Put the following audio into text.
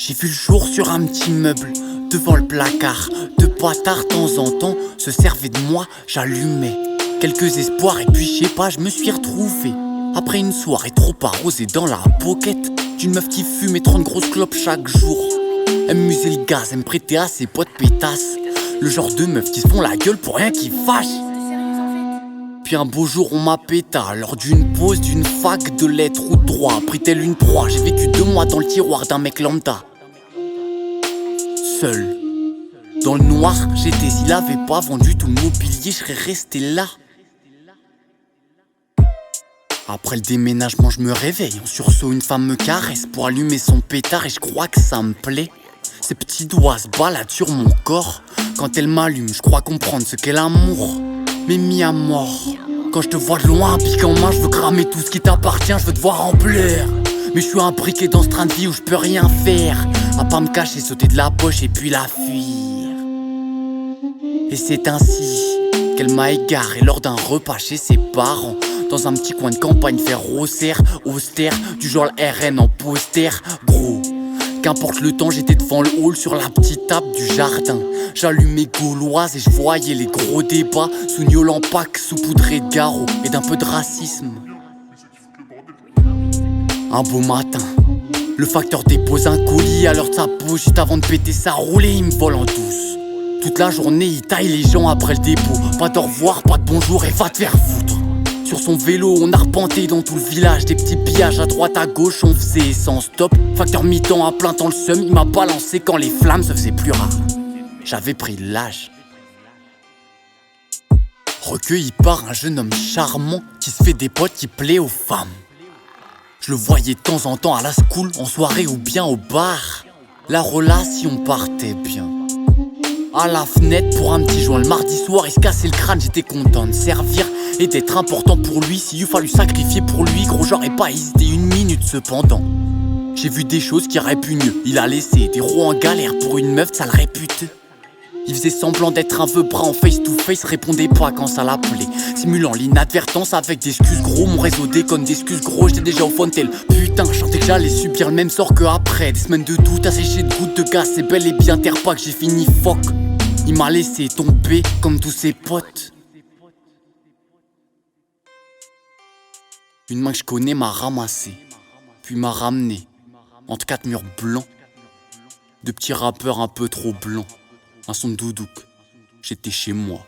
J'ai vu le jour sur un petit meuble, devant le placard. Deux bâtards, de temps en temps, se servaient de moi, j'allumais quelques espoirs et puis je sais pas, je me suis retrouvé après une soirée trop arrosée dans la pocket d'une meuf qui fumait 30 grosses clopes chaque jour. Elle me musait le gaz, elle me prêtait à ses potes pétasses. Le genre de meuf qui se font la gueule pour rien qui fâche. Puis un beau jour on m'a péta lors d'une pause d'une fac de lettres ou de droit. Prit-elle une proie, j'ai vécu 2 mois dans le tiroir d'un mec lambda. Seul, dans le noir, j'étais, s'il avait pas vendu tout le mobilier, je serais resté là. Après le déménagement, je me réveille, en sursaut une femme me caresse pour allumer son pétard et je crois que ça me plaît. Ses petits doigts se baladent sur mon corps. Quand elle m'allume, je crois comprendre ce qu'est l'amour, mais mis à mort. Quand je te vois de loin, pique en main, je veux cramer tout ce qui t'appartient, je veux te voir en pleurs. Mais je suis imbriqué dans ce train de vie où je peux rien faire, à part me cacher, sauter de la poche et puis la fuir. Et c'est ainsi qu'elle m'a égaré lors d'un repas chez ses parents, dans un petit coin de campagne faire austère, du genre le RN en poster. Gros, qu'importe le temps, j'étais devant le hall sur la petite table du jardin. J'allumais gauloise et je voyais les gros débats sous Niolan Pack, saupoudré de garrot et d'un peu de racisme. Un beau matin, le facteur dépose un colis à l'heure de sa pause. Juste avant de péter sa roulée, il me vole en douce. Toute la journée, il taille les gens après le dépôt. Pas de revoir, pas de bonjour et va te faire foutre. Sur son vélo, on arpentait dans tout le village. Des petits pillages à droite à gauche, on faisait sans stop. Facteur mi-temps à plein temps le seum, il m'a balancé quand les flammes se faisaient plus rares. J'avais pris l'âge. Recueilli par un jeune homme charmant qui se fait des potes qui plaît aux femmes. Je le voyais de temps en temps à la school, en soirée ou bien au bar. La relation partait bien. À la fenêtre pour un petit joint le mardi soir, il se cassait le crâne, j'étais content de servir et d'être important pour lui. S'il eût fallu sacrifier pour lui, gros j'aurais pas hésité une minute cependant. J'ai vu des choses qui auraient pu mieux. Il a laissé des roues en galère pour une meuf, ça le répute. Il faisait semblant d'être un peu bras en face to face, répondait pas quand ça l'appelait, simulant l'inadvertance avec des excuses gros. Mon réseau déconne d'excuses gros, j'étais déjà au Fontel. Putain, je sentais que j'allais subir le même sort que après. Des semaines de doute asséchées de gouttes de gaz, c'est bel et bien terre pas que j'ai fini fuck. Il m'a laissé tomber comme tous ses potes. Une main que je connais m'a ramassé, puis m'a ramené entre 4 murs blancs. De petits rappeurs un peu trop blancs, un son de doudouk, j'étais chez moi.